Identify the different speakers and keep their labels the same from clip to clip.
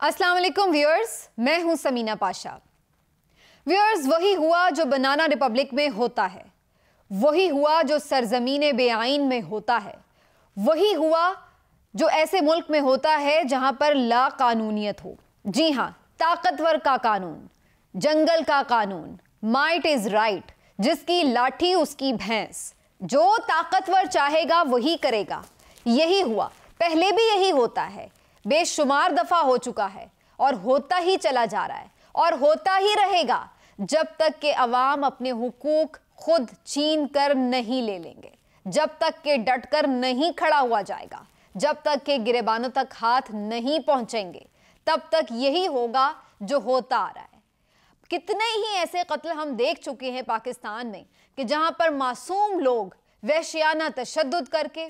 Speaker 1: अस्सलाम वालेकुम व्यूअर्स, मैं हूं समीना पाशा। व्यूअर्स, वही हुआ जो बनाना रिपब्लिक में होता है, वही हुआ जो सरजमीन बेआइन में होता है, वही हुआ जो ऐसे मुल्क में होता है जहां पर ला कानूनियत हो। जी हां, ताकतवर का कानून, जंगल का कानून, माइट इज राइट, जिसकी लाठी उसकी भैंस, जो ताकतवर चाहेगा वही करेगा। यही हुआ, पहले भी यही होता है, बेशुमार दफा हो चुका है और होता ही चला जा रहा है और होता ही रहेगा जब तक कि अवाम अपने हुकूक खुद छीन कर नहीं ले लेंगे, जब तक कि डट कर नहीं खड़ा हुआ जाएगा, जब तक कि गिरेबानों तक हाथ नहीं पहुंचेंगे, तब तक यही होगा जो होता आ रहा है। कितने ही ऐसे कत्ल हम देख चुके हैं पाकिस्तान में कि जहां पर मासूम लोग वहशियाना तशद्दुद करके,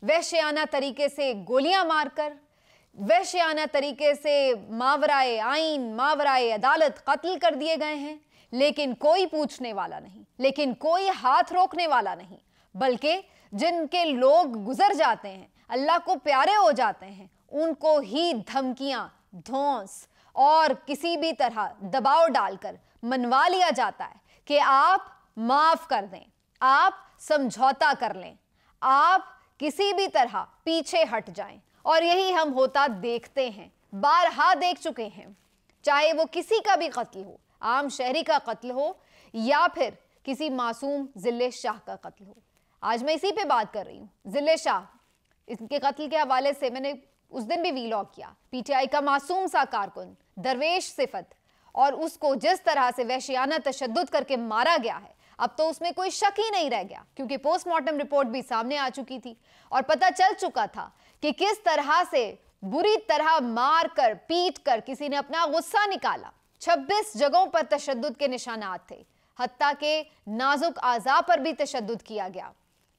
Speaker 1: वहशियाना तरीके से गोलियां मारकर, वहशियाना तरीके से मावराए आइन, मावराए अदालत कत्ल कर दिए गए हैं। लेकिन कोई पूछने वाला नहीं, लेकिन कोई हाथ रोकने वाला नहीं, बल्कि जिनके लोग गुजर जाते हैं, अल्लाह को प्यारे हो जाते हैं, उनको ही धमकियां, धौंस और किसी भी तरह दबाव डालकर मनवा लिया जाता है कि आप माफ कर दें, आप समझौता कर लें, आप किसी भी तरह पीछे हट जाएं। और यही हम होता देखते हैं, बारहा देख चुके हैं। चाहे वो किसी का भी कत्ल हो, आम शहरी का कत्ल हो या फिर किसी मासूम जिले शाह का कत्ल हो। आज मैं इसी पे बात कर रही हूँ, जिले शाह, इनके कत्ल के हवाले से मैंने उस दिन भी वीलॉग किया। पीटीआई का मासूम सा कारकुन दरवेश सिफत, और उसको जिस तरह से वहशियाना तशद्दुद करके मारा गया है, अब तो उसमें कोई शक ही नहीं रह गया, क्योंकि पोस्टमार्टम रिपोर्ट भी सामने आ चुकी थी और पता चल चुका था कि किस तरह से बुरी तरह मार कर, पीट कर किसी ने अपना गुस्सा निकाला। 26 जगहों पर तशद्दुद के निशानात थे, हत्ता के नाजुक आज़ा पर भी तशद्दुद किया गया।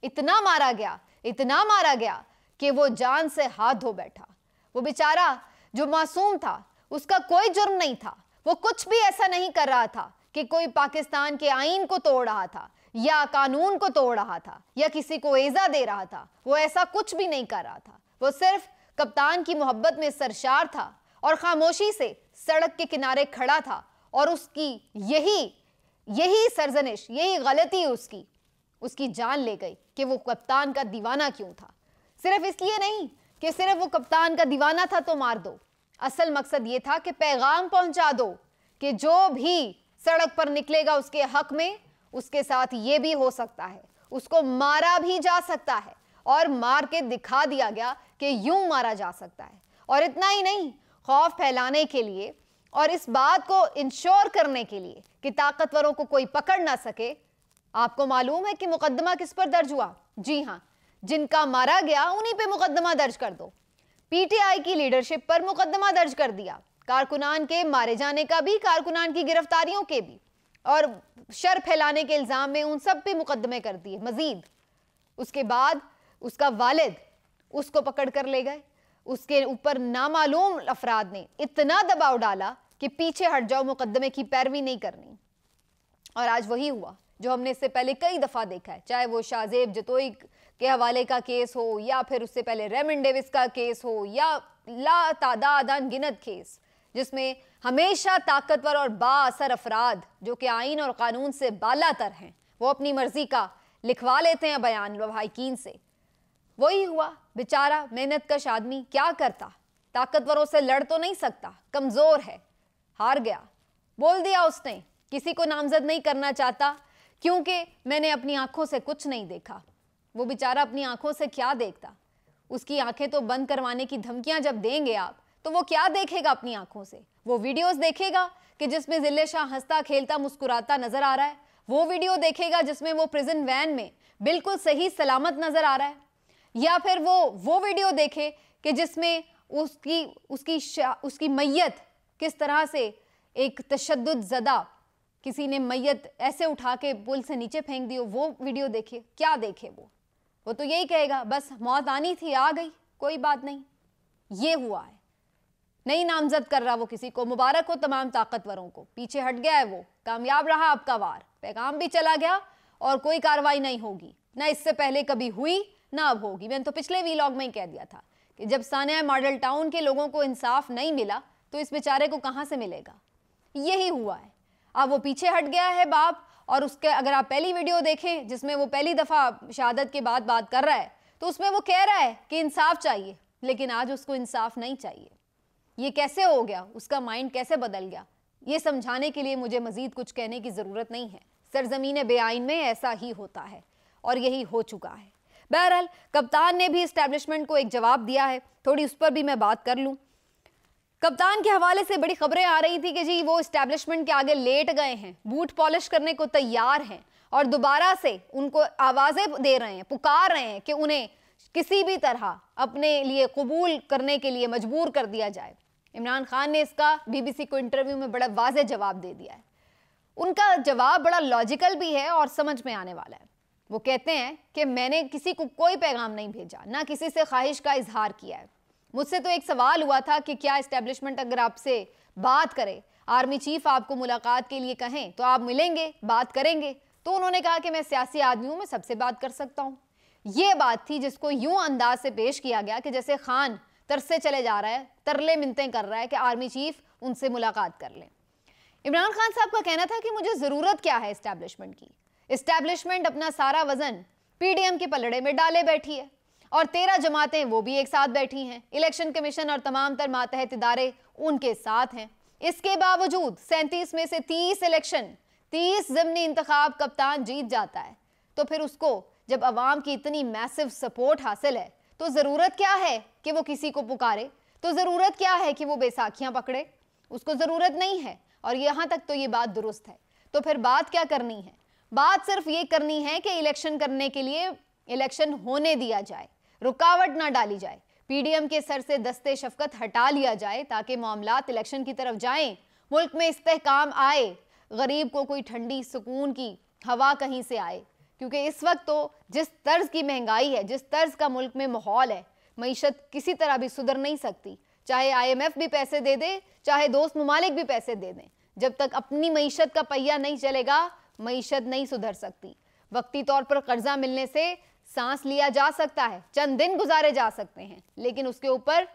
Speaker 1: इतना मारा गया, इतना मारा गया कि वो जान से हाथ धो बैठा। वो बेचारा जो मासूम था, उसका कोई जुर्म नहीं था, वो कुछ भी ऐसा नहीं कर रहा था कि कोई पाकिस्तान के आईन को तोड़ रहा था या कानून को तोड़ रहा था या किसी को एजा दे रहा था। वो ऐसा कुछ भी नहीं कर रहा था। वो सिर्फ कप्तान की मोहब्बत में सरशार था और खामोशी से सड़क के किनारे खड़ा था, और उसकी यही सरजनिश, यही गलती उसकी जान ले गई कि वो कप्तान का दीवाना क्यों था। सिर्फ इसलिए नहीं कि सिर्फ वो कप्तान का दीवाना था तो मार दो, असल मकसद ये था कि पैगाम पहुंचा दो कि जो भी सड़क पर निकलेगा उसके हक में, उसके साथ ये भी हो सकता है, उसको मारा भी जा सकता है, और मार के दिखा दिया गया कि यूं मारा जा सकता है। और इतना ही नहीं, खौफ फैलाने के लिए और इस बात को इंश्योर करने के लिए कि ताकतवरों को कोई पकड़ ना सके, आपको मालूम है कि मुकदमा किस पर दर्ज हुआ? जी हां, जिनका मारा गया उन्हीं पे मुकदमा दर्ज कर दो। पीटीआई की लीडरशिप पर मुकदमा दर्ज कर दिया, कारकुनान के मारे जाने का भी, कारकुनान की गिरफ्तारियों के भी, और शर फैलाने के इल्जाम में उन सब पे मुकदमे कर दिए मजीद। उसके बाद उसका वालिद उसको पकड़ कर ले गए, उसके ऊपर नामालूम अफराद ने इतना दबाव डाला कि पीछे हट जाओ, मुकदमे की पैरवी नहीं करनी। और आज वही हुआ जो हमने इससे पहले कई दफा देखा है, चाहे वो शाहजेब जतोई के हवाले का केस हो या फिर उससे पहले रेमंड डेविस का केस हो या ला तादाद अनगिनत केस, जिसमें हमेशा ताकतवर और बाअसर अफराद जो कि आइन और कानून से बालातर हैं, वो अपनी मर्जी का लिखवा लेते हैं बयान लवाहिकीन से। वही हुआ, बेचारा मेहनत कश आदमी क्या करता, ताकतवरों से लड़ तो नहीं सकता, कमजोर है, हार गया। बोल दिया उसने, किसी को नामजद नहीं करना चाहता क्योंकि मैंने अपनी आंखों से कुछ नहीं देखा। वो बेचारा अपनी आंखों से क्या देखता? उसकी आंखें तो बंद करवाने की धमकियां जब देंगे आप, तो वो क्या देखेगा अपनी आंखों से? वो वीडियोस देखेगा कि जिसमें जिले शाह हंसता खेलता मुस्कुराता नजर आ रहा है, वो वीडियो देखेगा जिसमें वो प्रिजन वैन में बिल्कुल सही सलामत नजर आ रहा है, या फिर वो वीडियो देखे कि जिसमें उसकी मैयत किस तरह से एक तशद्दुद ज़दा किसी ने मैयत ऐसे उठा के पुल से नीचे फेंक दी हो, वो वीडियो देखे। क्या देखे वो तो यही कहेगा बस मौत आनी थी, आ गई, कोई बात नहीं। ये हुआ है, नहीं नामजद कर रहा वो किसी को। मुबारक हो तमाम ताकतवरों को, पीछे हट गया है वो, कामयाब रहा आपका वार, पैगाम भी चला गया और कोई कार्रवाई नहीं होगी, ना इससे पहले कभी हुई ना अब होगी। मैंने तो पिछले वीलॉग में ही कह दिया था कि जब सानिया मॉडल टाउन के लोगों को इंसाफ नहीं मिला तो इस बेचारे को कहाँ से मिलेगा। यही हुआ है। अब वो पीछे हट गया है बाप, और उसके अगर आप पहली वीडियो देखें जिसमें वो पहली दफ़ा शहादत के बाद बात कर रहा है, तो उसमें वो कह रहा है कि इंसाफ चाहिए, लेकिन आज उसको इंसाफ नहीं चाहिए। ये कैसे हो गया, उसका माइंड कैसे बदल गया, ये समझाने के लिए मुझे मजीद कुछ कहने की ज़रूरत नहीं है। सरजमीन बेआइन में ऐसा ही होता है और यही हो चुका है। बहरहाल कप्तान ने भी इस्टेब्लिशमेंट को एक जवाब दिया है, थोड़ी उस पर भी मैं बात कर लूँ। कप्तान के हवाले से बड़ी खबरें आ रही थी कि जी वो इस्टेब्लिशमेंट के आगे लेट गए हैं, बूट पॉलिश करने को तैयार हैं और दोबारा से उनको आवाज़ें दे रहे हैं, पुकार रहे हैं कि उन्हें किसी भी तरह अपने लिए कबूल करने के लिए मजबूर कर दिया जाए। इमरान खान ने इसका बीबीसी को इंटरव्यू में बड़ा वाज़ेह जवाब दे दिया है। उनका जवाब बड़ा लॉजिकल भी है और समझ में आने वाला है। वो कहते हैं कि मैंने किसी को कोई पैगाम नहीं भेजा, ना किसी से ख्वाहिश का इजहार किया है। मुझसे तो एक सवाल हुआ था कि क्या इस्टेब्लिशमेंट अगर आपसे बात करे, आर्मी चीफ आपको मुलाकात के लिए कहें तो आप मिलेंगे, बात करेंगे? तो उन्होंने कहा कि मैं सियासी आदमी हूँ, मैं सबसे बात कर सकता हूँ। ये बात थी जिसको यूं अंदाज से पेश किया गया कि जैसे खान तरसे चले जा रहा है, तरले मिन्नतें कर रहा है कि आर्मी चीफ उनसे मुलाकात कर लें। इमरान खान साहब का कहना था कि मुझे ज़रूरत क्या है इस्टेब्लिशमेंट की। इस्टेब्लिशमेंट अपना सारा वजन पीडीएम के पलड़े में डाले बैठी है और 13 जमातें वो भी एक साथ बैठी हैं। इलेक्शन कमीशन और तमाम तर मातहत इदारे उनके साथ हैं। इसके बावजूद 37 में से 30 इलेक्शन, 30 ज़िमनी इंतखाब कप्तान जीत जाता है। तो फिर उसको जब अवाम की इतनी मैसिव सपोर्ट हासिल है तो ज़रूरत क्या है कि वो किसी को पुकारे, तो ज़रूरत क्या है कि वो बैसाखियाँ पकड़े? उसको ज़रूरत नहीं है। और यहाँ तक तो ये बात दुरुस्त है। तो फिर बात क्या करनी है? बात सिर्फ ये करनी है कि इलेक्शन करने के लिए इलेक्शन होने दिया जाए, रुकावट ना डाली जाए, पीडीएम के सर से दस्ते शफकत हटा लिया जाए ताकि मामलात इलेक्शन की तरफ जाएं, मुल्क में इस्तेहकाम आए, गरीब को कोई ठंडी सुकून की हवा कहीं से आए। क्योंकि इस वक्त तो जिस तर्ज की महंगाई है, जिस तर्ज का मुल्क में माहौल है, मईशत किसी तरह भी सुधर नहीं सकती। चाहे IMF भी पैसे दे दे, चाहे दोस्त ममालिक भी पैसे दे दें, जब तक अपनी मईशत का पहिया नहीं चलेगा मईशत नहीं सुधर सकती। वक्ती तौर पर कर्जा मिलने से सांस लिया जा सकता है, चंद दिन गुजारे जा सकते हैं, लेकिन उसके ऊपर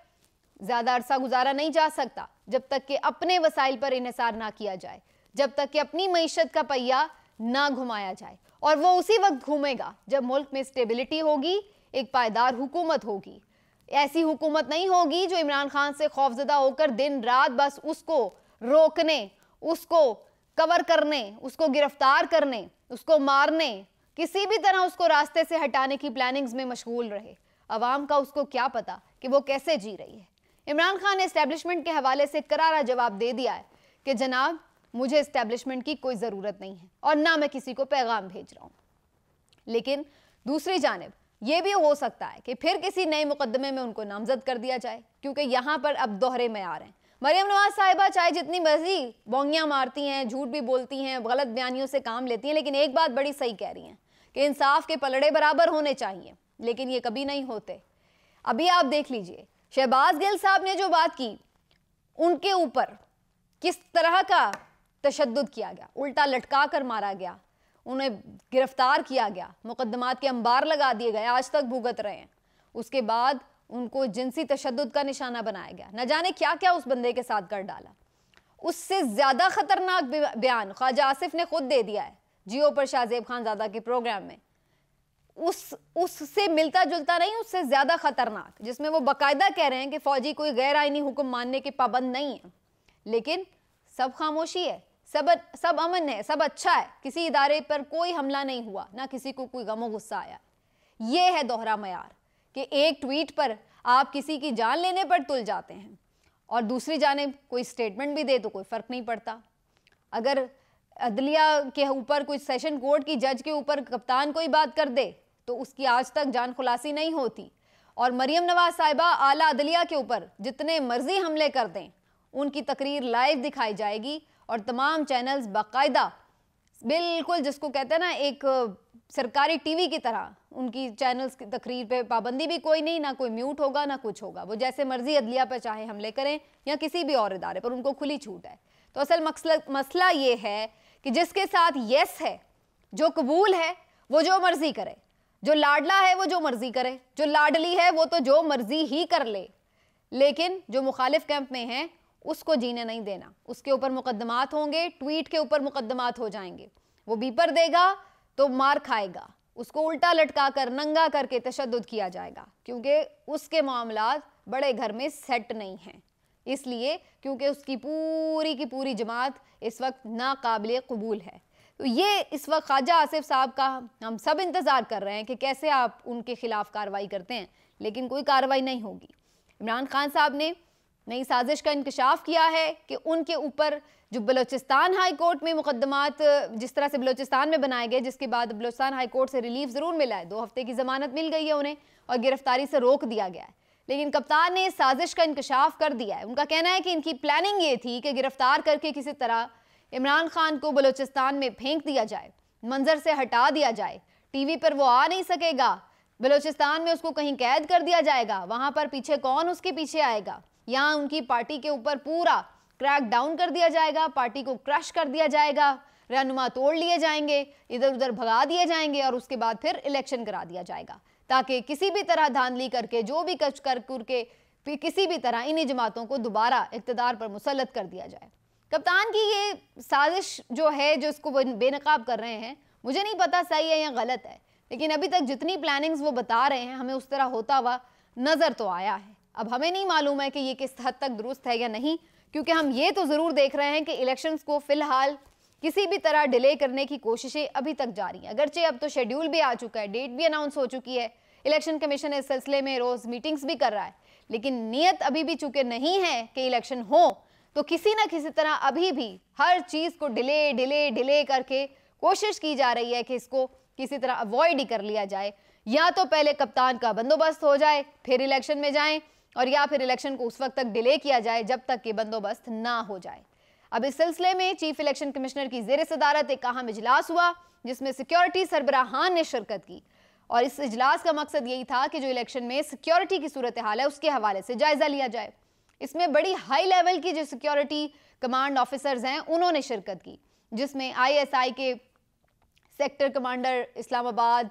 Speaker 1: ज़्यादा अरसा गुजारा नहीं जा सकता जब तक कि अपने वसाइल पर इन्हिसार ना किया जाए, जब तक कि अपनी मईशत का पहिया ना घुमाया जाए। और वो उसी वक्त घूमेगा जब मुल्क में स्टेबिलिटी होगी, एक पायदार हुकूमत होगी। ऐसी हुकूमत नहीं होगी जो इमरान खान से खौफजदा होकर दिन रात बस उसको रोकने, उसको कवर करने, उसको गिरफ्तार करने, उसको मारने, किसी भी तरह उसको रास्ते से हटाने की प्लानिंग्स में मशगूल रहे। अवाम का उसको क्या पता कि वो कैसे जी रही है। इमरान खान ने इस्टेब्लिशमेंट के हवाले से करारा जवाब दे दिया है कि जनाब मुझे इस्टेब्लिशमेंट की कोई ज़रूरत नहीं है और ना मैं किसी को पैगाम भेज रहा हूँ। लेकिन दूसरी जानिब ये भी हो सकता है कि फिर किसी नए मुकदमे में उनको नामजद कर दिया जाए, क्योंकि यहाँ पर अब दोहरे मयार हैं। मरियम नवाज साहिबा चाहे जितनी मर्जी बोंगियाँ मारती हैं, झूठ भी बोलती हैं, गलत बयानियों से काम लेती हैं, लेकिन एक बात बड़ी सही कह रही हैं कि इंसाफ के पलड़े बराबर होने चाहिए, लेकिन ये कभी नहीं होते। अभी आप देख लीजिए शहबाज गिल साहब ने जो बात की, उनके ऊपर किस तरह का तशद्दुद किया गया, उल्टा लटका कर मारा गया, उन्हें गिरफ्तार किया गया, मुकदमात के अंबार लगा दिए गए, आज तक भुगत रहे हैं। उसके बाद उनको जिनसी तशद्दुद का निशाना बनाया गया, न जाने क्या क्या उस बंदे के साथ कर डाला। उससे ज़्यादा ख़तरनाक बयान ख्वाजा आसिफ ने खुद दे दिया है जियो पर शाहजेब खानज़ादा के प्रोग्राम में। उससे मिलता जुलता नहीं, उससे ज़्यादा ख़तरनाक, जिसमें वो बाकायदा कह रहे हैं कि फ़ौजी कोई गैर आइनी हुक्म मानने के पाबंद नहीं है, लेकिन सब खामोशी है, सब अमन है, सब अच्छा है, किसी इदारे पर कोई हमला नहीं हुआ, ना किसी को कोई गम गुस्सा आया। ये है दोहरा मयार कि एक ट्वीट पर आप किसी की जान लेने पर तुल जाते हैं और दूसरी जानिब कोई स्टेटमेंट भी दे तो कोई फ़र्क नहीं पड़ता। अगर अदलिया के ऊपर, कोई सेशन कोर्ट की जज के ऊपर कप्तान कोई बात कर दे तो उसकी आज तक जान खुलासी नहीं होती। और मरियम नवाज साहिबा आला अदलिया के ऊपर जितने मर्जी हमले कर दें, उनकी तकरीर लाइव दिखाई जाएगी और तमाम चैनल्स बाकायदा बिल्कुल जिसको कहते हैं ना एक सरकारी टीवी की तरह, उनकी चैनल्स की तकरीर पे पाबंदी भी कोई नहीं, ना कोई म्यूट होगा ना कुछ होगा, वो जैसे मर्जी अदलिया पर चाहे हमले करें या किसी भी और इदारे पर, उनको खुली छूट है। तो असल मसला ये है कि जिसके साथ यस है, जो कबूल है वो जो मर्जी करे, जो लाडला है वो जो मर्जी करे, जो लाडली है वो तो जो मर्जी ही कर ले, लेकिन जो मुखालिफ कैंप में हैं उसको जीने नहीं देना। उसके ऊपर मुकदमात होंगे, ट्वीट के ऊपर मुकदमात हो जाएंगे। वो बीपर देगा तो मार खाएगा, उसको उल्टा लटका कर नंगा करके तशद्दुद किया जाएगा, क्योंकि उसके मामलात बड़े घर में सेट नहीं हैं। इसलिए क्योंकि उसकी पूरी की पूरी जमात इस वक्त नाकाबिल कबूल है। तो ये इस वक्त ख्वाजा आसिफ साहब का हम सब इंतज़ार कर रहे हैं कि कैसे आप उनके खिलाफ कार्रवाई करते हैं, लेकिन कोई कार्रवाई नहीं होगी। इमरान खान साहब ने नई साजिश का इंकशाफ किया है कि उनके ऊपर जो बलूचिस्तान हाई कोर्ट में मुकदमात जिस तरह से बलूचिस्तान में बनाए गए, जिसके बाद बलूचिस्तान हाई कोर्ट से रिलीफ ज़रूर मिला है, 2 हफ्ते की ज़मानत मिल गई है उन्हें और गिरफ्तारी से रोक दिया गया है, लेकिन कप्तान ने साजिश का इंकशाफ कर दिया है। उनका कहना है कि इनकी प्लानिंग ये थी कि गिरफ्तार करके किसी तरह इमरान खान को बलूचिस्तान में फेंक दिया जाए, मंजर से हटा दिया जाए, टीवी पर वो आ नहीं सकेगा, बलूचिस्तान में उसको कहीं कैद कर दिया जाएगा, वहां पर पीछे कौन उसके पीछे आएगा, यहाँ उनकी पार्टी के ऊपर पूरा क्रैक डाउन कर दिया जाएगा, पार्टी को क्रश कर दिया जाएगा, रहनुमा तोड़ लिए जाएंगे, इधर उधर भगा दिए जाएंगे और उसके बाद फिर इलेक्शन करा दिया जाएगा, ताकि किसी भी तरह धांधली करके जो भी कच कर के किसी भी तरह इन्हीं जमातों को दोबारा इक़्तिदार पर मुसल्लत कर दिया जाए। कप्तान की ये साजिश जो है, जो इसको बेनकाब कर रहे हैं, मुझे नहीं पता सही है या गलत है, लेकिन अभी तक जितनी प्लानिंग्स वो बता रहे हैं हमें उस तरह होता हुआ नज़र तो आया है। अब हमें नहीं मालूम है कि ये किस हद तक दुरुस्त है या नहीं, क्योंकि हम ये तो ज़रूर देख रहे हैं कि इलेक्शंस को फ़िलहाल किसी भी तरह डिले करने की कोशिशें अभी तक जारी हैं। अगरचे अब तो शेड्यूल भी आ चुका है, डेट भी अनाउंस हो चुकी है, इलेक्शन कमीशन इस सिलसिले में रोज़ मीटिंग्स भी कर रहा है, लेकिन नीयत अभी भी चूँकि नहीं है कि इलेक्शन हो, तो किसी न किसी तरह अभी भी हर चीज़ को डिले करके कोशिश की जा रही है कि इसको किसी तरह अवॉइड ही कर लिया जाए। या तो पहले कप्तान का बंदोबस्त हो जाए फिर इलेक्शन में जाएं, और या फिर इलेक्शन को उस वक्त तक डिले किया जाए जब तक कि बंदोबस्त ना हो जाए। अब इस सिलसिले में चीफ इलेक्शन कमिश्नर की ज़ेर सदारत एक अहम इजलास हुआ, जिसमें सिक्योरिटी सरबराहान ने शिरकत की, और इस इजलास का मकसद यही था कि जो इलेक्शन में सिक्योरिटी की सूरत हाल है उसके हवाले से जायज़ा लिया जाए। इसमें बड़ी हाई लेवल की जो सिक्योरिटी कमांड ऑफिसर्स हैं उन्होंने शिरकत की, जिसमें ISI के सेक्टर कमांडर इस्लामाबाद,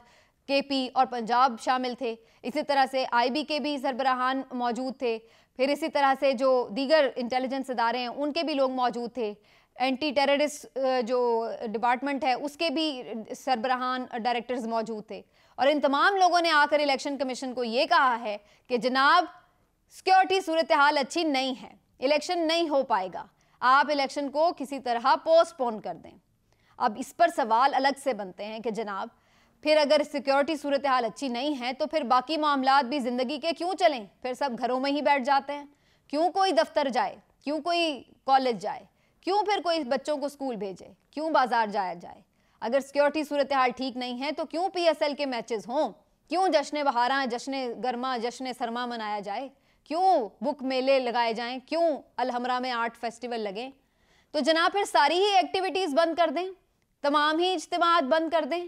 Speaker 1: KP और पंजाब शामिल थे। इसी तरह से IB के भी सरबराहान मौजूद थे, फिर इसी तरह से जो दीगर इंटेलिजेंस इदारे हैं उनके भी लोग मौजूद थे, एंटी टेररिस्ट जो डिपार्टमेंट है उसके भी सरबराहान डायरेक्टर्स मौजूद थे। और इन तमाम लोगों ने आकर इलेक्शन कमीशन को ये कहा है कि जनाब सिक्योरिटी सूरत हाल अच्छी नहीं है, इलेक्शन नहीं हो पाएगा, आप इलेक्शन को किसी तरह पोस्टपोन कर दें। अब इस पर सवाल अलग से बनते हैं कि जनाब फिर अगर सिक्योरिटी सूरत हाल अच्छी नहीं है तो फिर बाकी मामलात भी ज़िंदगी के क्यों चलें, फिर सब घरों में ही बैठ जाते हैं, क्यों कोई दफ्तर जाए, क्यों कोई कॉलेज जाए, क्यों फिर कोई बच्चों को स्कूल भेजे, क्यों बाजार जाया जाए। अगर सिक्योरिटी सूरत हाल ठीक नहीं है तो क्यों PSL के मैचेस हों, क्यों जश्न बहारा, जश्न गर्मा, जश्न सरमा मनाया जाए, क्यों बुक मेले लगाए जाएं, क्यों अलहमरा में आर्ट फेस्टिवल लगे। तो जनाब फिर सारी ही एक्टिविटीज़ बंद कर दें, तमाम ही इज्तिमात बंद कर दें,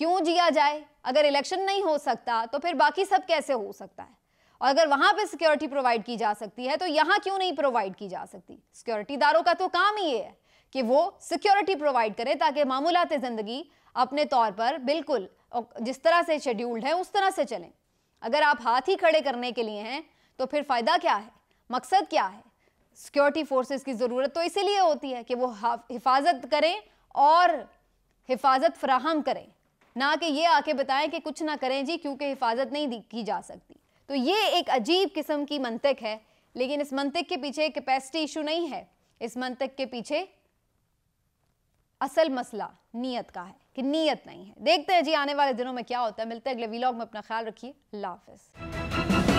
Speaker 1: क्यों जिया जाए। अगर इलेक्शन नहीं हो सकता तो फिर बाकी सब कैसे हो सकता है, और अगर वहाँ पे सिक्योरिटी प्रोवाइड की जा सकती है तो यहाँ क्यों नहीं प्रोवाइड की जा सकती। सिक्योरिटी दारों का तो काम ही ये है कि वो सिक्योरिटी प्रोवाइड करें ताकि मामूलात ज़िंदगी अपने तौर पर बिल्कुल जिस तरह से शेड्यूल्ड है उस तरह से चलें। अगर आप हाथ ही खड़े करने के लिए हैं तो फिर फ़ायदा क्या है, मकसद क्या है। सिक्योरिटी फोर्सेस की ज़रूरत तो इसीलिए होती है कि वो हिफाजत करें और हिफाजत फराहम करें, ना कि ये आके बताएं कि कुछ ना करें जी क्योंकि हिफाजत नहीं की जा सकती। तो ये एक अजीब किस्म की मंतिक है, लेकिन इस मंतिक के पीछे कैपेसिटी इशू नहीं है, इस मंतिक के पीछे असल मसला नीयत का है कि नीयत नहीं है। देखते हैं जी आने वाले दिनों में क्या होता है। मिलते हैं अगले व्लॉग में, अपना ख्याल रखिए, अल्लाह हाफ़िज़।